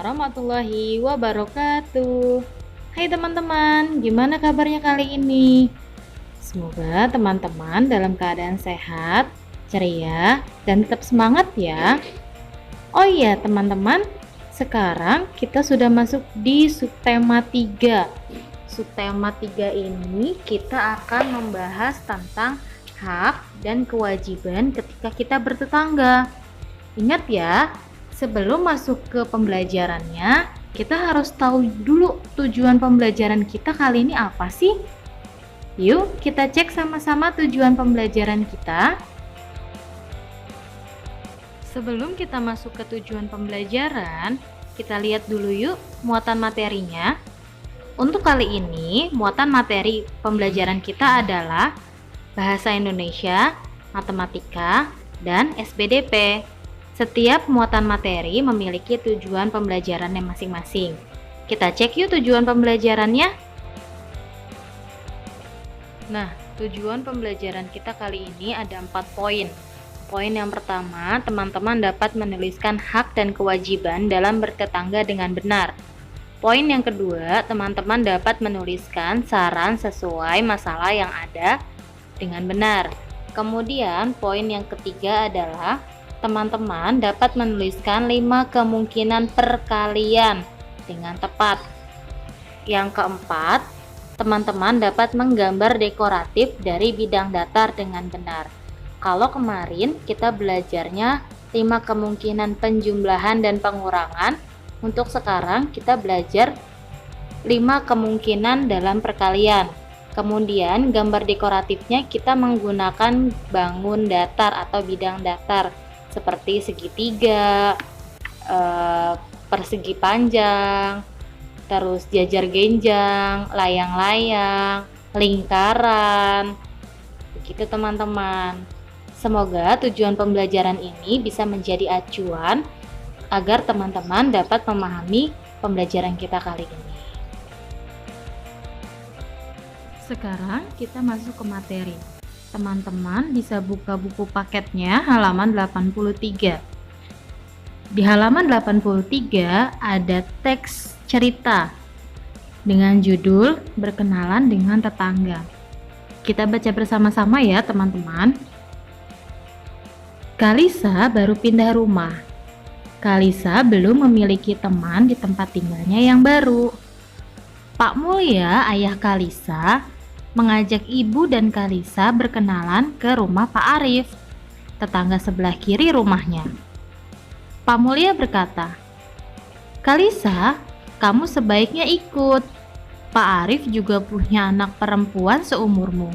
warahmatullahi wabarakatuh. Hai teman-teman, gimana kabarnya kali ini? Semoga teman-teman dalam keadaan sehat, ceria, dan tetap semangat ya. Oh iya teman-teman, sekarang kita sudah masuk di subtema 3. Subtema 3 ini kita akan membahas tentang hak dan kewajiban ketika kita bertetangga. Ingat ya, sebelum masuk ke pembelajarannya, kita harus tahu dulu tujuan pembelajaran kita kali ini apa sih? Yuk, kita cek sama-sama tujuan pembelajaran kita. Sebelum kita masuk ke tujuan pembelajaran, kita lihat dulu yuk muatan materinya. Untuk kali ini, muatan materi pembelajaran kita adalah Bahasa Indonesia, Matematika, dan SPDP. Setiap muatan materi memiliki tujuan pembelajarannya masing-masing. Kita cek yuk tujuan pembelajarannya. Nah, tujuan pembelajaran kita kali ini ada 4 poin. Poin yang pertama, teman-teman dapat menuliskan hak dan kewajiban dalam bertetangga dengan benar. Poin yang kedua, teman-teman dapat menuliskan saran sesuai masalah yang ada dengan benar. Kemudian, poin yang ketiga adalah teman-teman dapat menuliskan 5 kemungkinan perkalian dengan tepat. Yang keempat, teman-teman dapat menggambar dekoratif dari bidang datar dengan benar. Kalau kemarin kita belajarnya 5 kemungkinan penjumlahan dan pengurangan, untuk sekarang kita belajar 5 kemungkinan dalam perkalian. Kemudian gambar dekoratifnya kita menggunakan bangun datar atau bidang datar seperti segitiga, persegi panjang, terus jajar genjang, layang-layang, lingkaran. Begitu teman-teman. Semoga tujuan pembelajaran ini bisa menjadi acuan agar teman-teman dapat memahami pembelajaran kita kali ini. Sekarang kita masuk ke materi. Teman-teman bisa buka buku paketnya halaman 83. Di halaman 83 ada teks cerita dengan judul Berkenalan dengan Tetangga. Kita baca bersama-sama ya teman-teman. Kalisa baru pindah rumah. Kalisa belum memiliki teman di tempat tinggalnya yang baru. Pak Mulya, ayah Kalisa, mengajak ibu dan Kalisa berkenalan ke rumah Pak Arif, tetangga sebelah kiri rumahnya. Pak Mulya berkata, "Kalisa, kamu sebaiknya ikut. Pak Arif juga punya anak perempuan seumurmu.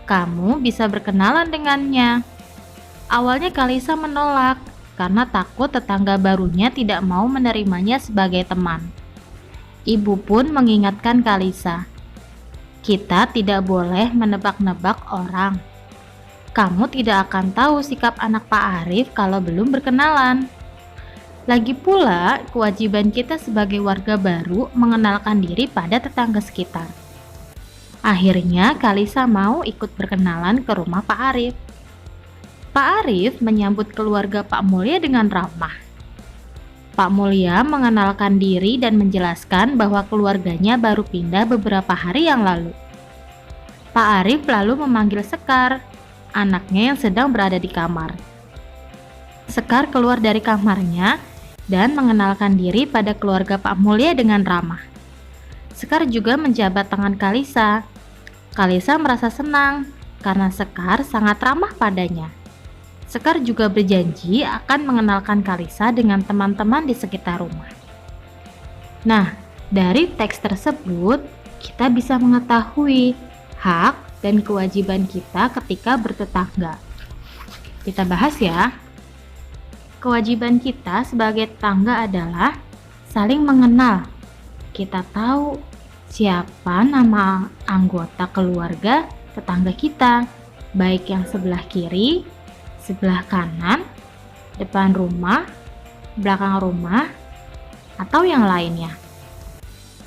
Kamu bisa berkenalan dengannya." Awalnya Kalisa menolak karena takut tetangga barunya tidak mau menerimanya sebagai teman. Ibu pun mengingatkan Kalisa, "Kita tidak boleh menebak-nebak orang. Kamu tidak akan tahu sikap anak Pak Arif kalau belum berkenalan. Lagi pula, kewajiban kita sebagai warga baru mengenalkan diri pada tetangga sekitar." Akhirnya Kalisa mau ikut berkenalan ke rumah Pak Arif. Pak Arif menyambut keluarga Pak Mulya dengan ramah. Pak Mulya mengenalkan diri dan menjelaskan bahwa keluarganya baru pindah beberapa hari yang lalu. Pak Arif lalu memanggil Sekar, anaknya yang sedang berada di kamar. Sekar keluar dari kamarnya dan mengenalkan diri pada keluarga Pak Mulya dengan ramah. Sekar juga menjabat tangan Kalisa. Kalisa merasa senang karena Sekar sangat ramah padanya. Sekar juga berjanji akan mengenalkan Kalisa dengan teman-teman di sekitar rumah. Nah, dari teks tersebut kita bisa mengetahui hak dan kewajiban kita ketika bertetangga. Kita bahas ya. Kewajiban kita sebagai tetangga adalah saling mengenal. Kita tahu siapa nama anggota keluarga tetangga kita, baik yang sebelah kiri, sebelah kanan, depan rumah, belakang rumah, atau yang lainnya.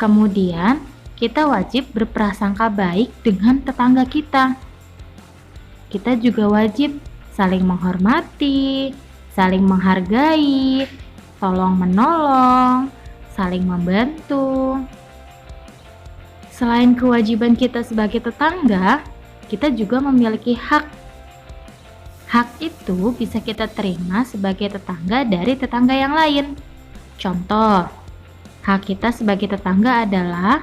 Kemudian, kita wajib berprasangka baik dengan tetangga kita. Kita juga wajib saling menghormati, saling menghargai, tolong menolong, saling membantu. Selain kewajiban kita sebagai tetangga, kita juga memiliki hak. Hak itu bisa kita terima sebagai tetangga dari tetangga yang lain. Contoh, hak kita sebagai tetangga adalah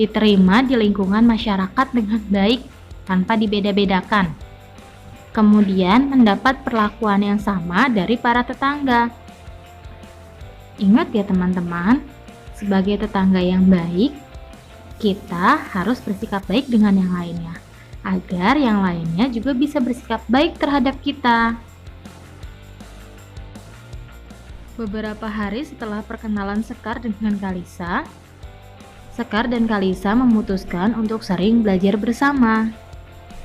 diterima di lingkungan masyarakat dengan baik tanpa dibeda-bedakan. Kemudian mendapat perlakuan yang sama dari para tetangga. Ingat ya teman-teman, sebagai tetangga yang baik, kita harus bersikap baik dengan yang lainnya, agar yang lainnya juga bisa bersikap baik terhadap kita. Beberapa hari setelah perkenalan Sekar dengan Kalisa, Sekar dan Kalisa memutuskan untuk sering belajar bersama.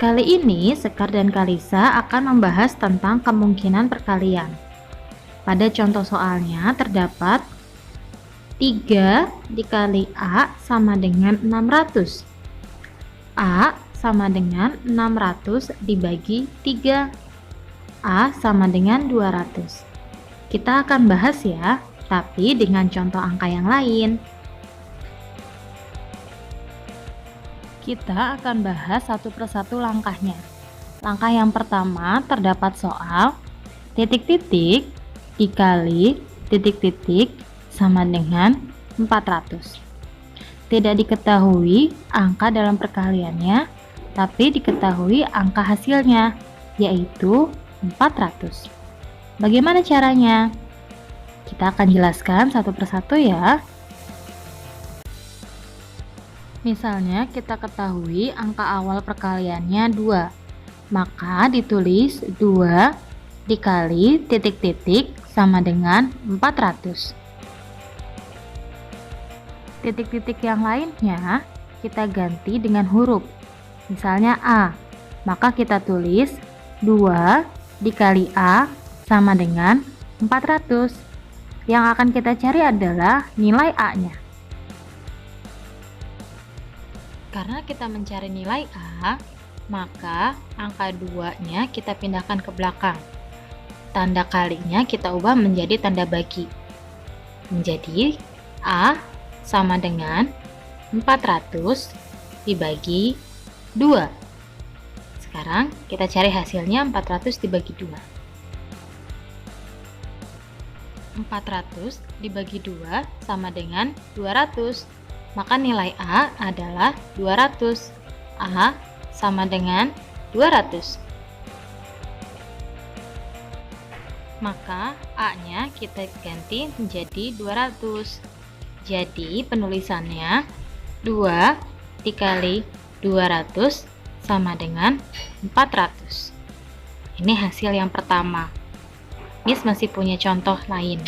Kali ini Sekar dan Kalisa akan membahas tentang kemungkinan perkalian. Pada contoh soalnya terdapat 3 dikali A sama dengan 600. A sama dengan 600 dibagi 3. A sama dengan 200. Kita akan bahas ya, tapi dengan contoh angka yang lain. Kita akan bahas satu persatu langkahnya. Langkah yang pertama terdapat soal titik-titik dikali titik-titik sama dengan 400. Tidak diketahui angka dalam perkaliannya, tapi diketahui angka hasilnya, yaitu 400. Bagaimana caranya? Kita akan jelaskan satu persatu ya. Misalnya kita ketahui angka awal perkaliannya 2, maka ditulis 2 dikali titik-titik sama dengan 400. Titik-titik yang lainnya kita ganti dengan huruf. Misalnya A, maka kita tulis 2 dikali A sama dengan 400. Yang akan kita cari adalah nilai A-nya. Karena kita mencari nilai A, maka angka 2-nya kita pindahkan ke belakang. Tanda kalinya kita ubah menjadi tanda bagi. Menjadi A sama dengan 400 dibagi 2. Sekarang kita cari hasilnya 400 dibagi 2. 400 dibagi 2 sama dengan 200. Maka nilai A adalah 200. A sama dengan 200. Maka A-nya kita ganti menjadi 200. Jadi penulisannya 2 dikali 200 sama dengan 400. Ini hasil yang pertama. Miss masih punya contoh lain,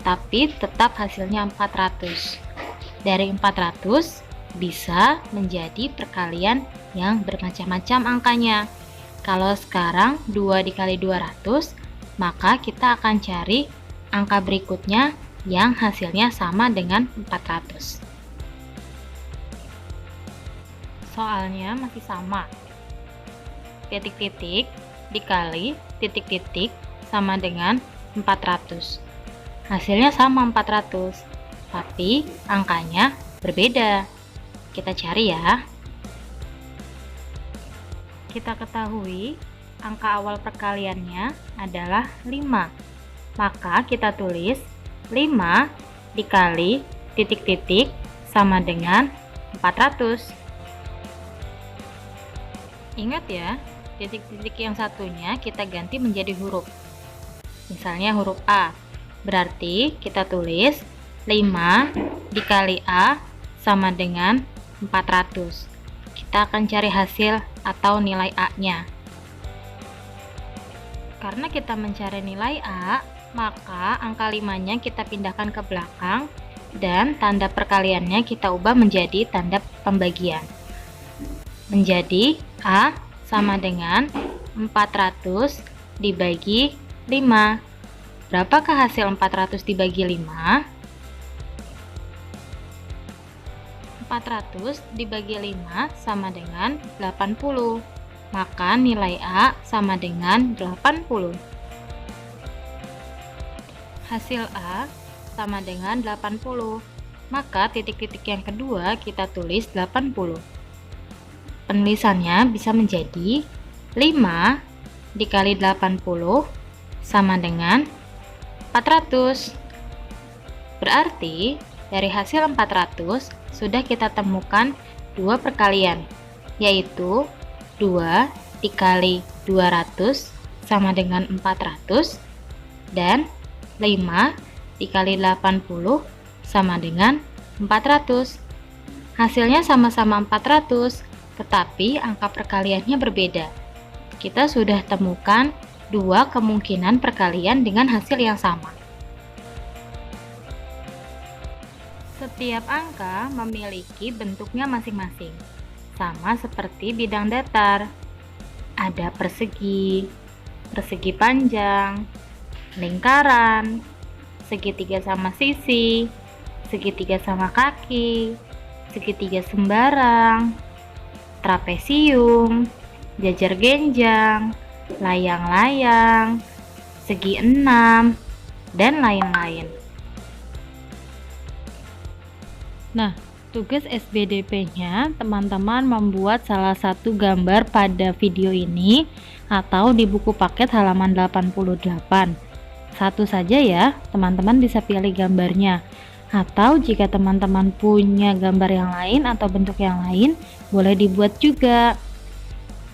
tapi tetap hasilnya 400. Dari 400 bisa menjadi perkalian yang bermacam-macam angkanya. Kalau sekarang 2 dikali 200, maka kita akan cari angka berikutnya yang hasilnya sama dengan 400. Soalnya masih sama. Titik-titik dikali titik-titik sama dengan 400. Hasilnya sama 400, tapi angkanya berbeda. Kita cari ya. Kita ketahui angka awal perkaliannya adalah 5. Maka kita tulis 5 dikali titik-titik sama dengan 400. Ingat ya, titik-titik yang satunya kita ganti menjadi huruf. Misalnya huruf A. Berarti kita tulis 5 dikali A sama dengan 400. Kita akan cari hasil atau nilai A-nya. Karena kita mencari nilai A, maka angka 5-nya kita pindahkan ke belakang dan tanda perkaliannya kita ubah menjadi tanda pembagian. Menjadi A sama dengan 400 dibagi 5. Berapakah hasil 400 dibagi 5? 400 dibagi 5 sama dengan 80. Maka nilai A sama dengan 80. Hasil A sama dengan 80. Maka titik-titik yang kedua kita tulis 80. Penulisannya bisa menjadi 5 dikali 80 sama dengan 400. Berarti dari hasil 400 sudah kita temukan dua perkalian, yaitu 2 dikali 200 sama dengan 400 dan 5 dikali 80 sama dengan 400. Hasilnya sama-sama 400, tetapi angka perkaliannya berbeda. Kita sudah temukan dua kemungkinan perkalian dengan hasil yang sama. Setiap angka memiliki bentuknya masing-masing, sama seperti bidang datar. Ada persegi, persegi panjang, lingkaran, segitiga sama sisi, segitiga sama kaki, segitiga sembarang, trapesium, jajar genjang, layang-layang, segi enam, dan lain-lain. Nah, tugas SBDP-nya teman-teman membuat salah satu gambar pada video ini atau di buku paket halaman 88. Satu saja ya, teman-teman bisa pilih gambarnya. Atau jika teman-teman punya gambar yang lain atau bentuk yang lain, boleh dibuat juga.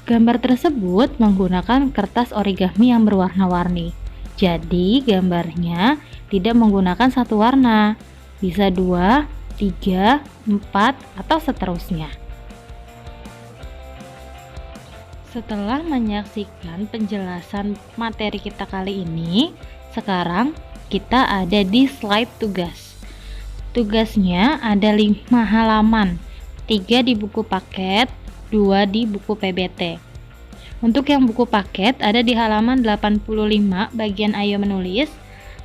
Gambar tersebut menggunakan kertas origami yang berwarna-warni. Jadi gambarnya tidak menggunakan satu warna, bisa 2, 3, 4, atau seterusnya. Setelah menyaksikan penjelasan materi kita kali ini, sekarang kita ada di slide tugas. Tugasnya ada 5 halaman, 3 di buku paket, 2 di buku PBT. Untuk yang buku paket ada di halaman 85 bagian ayo menulis,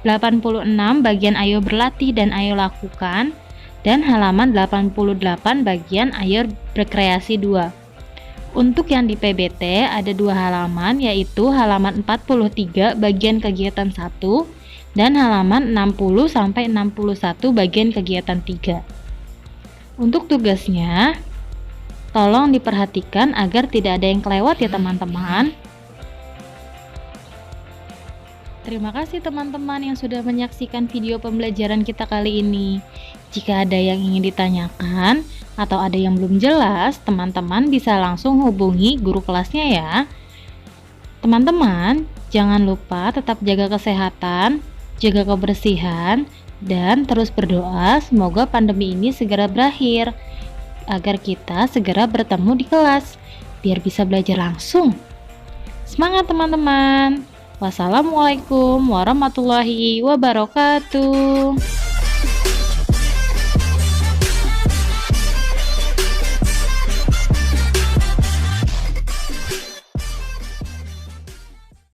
86 bagian ayo berlatih dan ayo lakukan, dan halaman 88 bagian ayo berkreasi 2. Untuk yang di PBT ada 2 halaman, yaitu halaman 43 bagian kegiatan 1 dan halaman 60 sampai 61 bagian kegiatan 3. Untuk tugasnya, tolong diperhatikan agar tidak ada yang kelewat ya teman-teman. Terima kasih teman-teman yang sudah menyaksikan video pembelajaran kita kali ini. Jika ada yang ingin ditanyakan atau ada yang belum jelas, teman-teman bisa langsung hubungi guru kelasnya ya. Teman-teman, jangan lupa tetap jaga kesehatan, jaga kebersihan, dan terus berdoa semoga pandemi ini segera berakhir, agar kita segera bertemu di kelas, biar bisa belajar langsung. Semangat teman-teman! Wassalamualaikum warahmatullahi wabarakatuh.